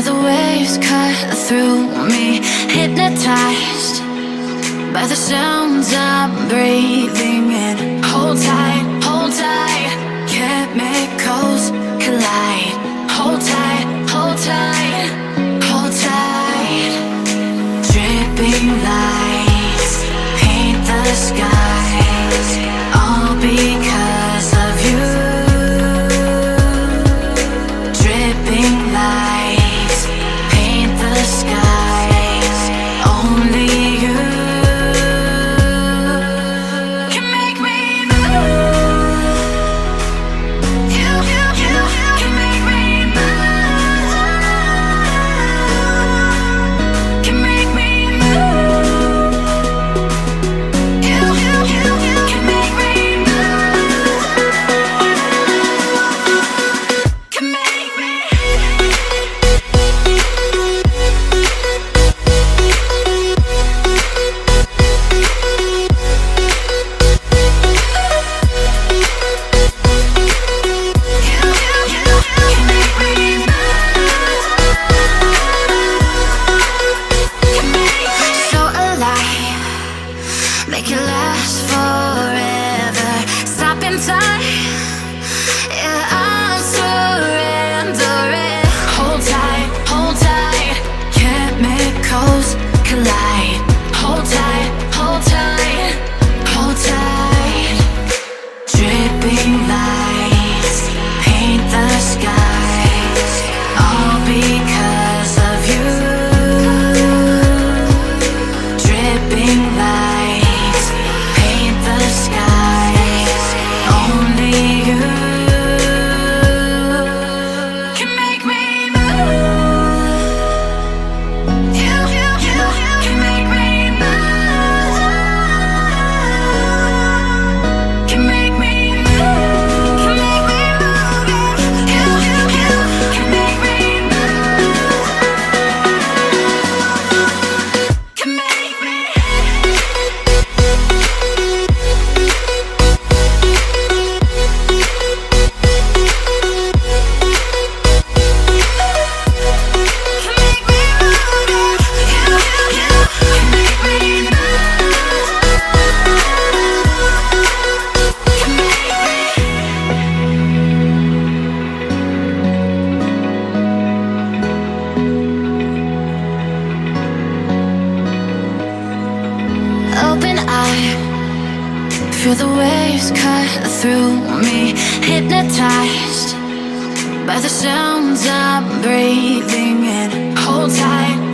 Feel the waves cut through me, hypnotized by the sounds I'm breathing in. Hold tight, hold tight. Chemicals collide. Hold tight, hold tight, hold tight. Dripping lights paint the skies, all because of you. Dripping lights paint the skies, only you can make me move. You can make me move. Can make me move. You can make me move. Can make me. So alive, make it last forever. Stop in time, yeah, I'm surrendering. Hold tight, hold tight. Chemicals collide. Hold tight, hold tight, hold tight. Dripping lights paint the skies, all because of you. Dripping lights paint the skies, only you can make me move. You can make me move. Can make me move. Can make me move. You can make me move. Can make me. Open eye, feel the waves cut through me, hypnotized by the sounds I'm breathing in. Hold tight,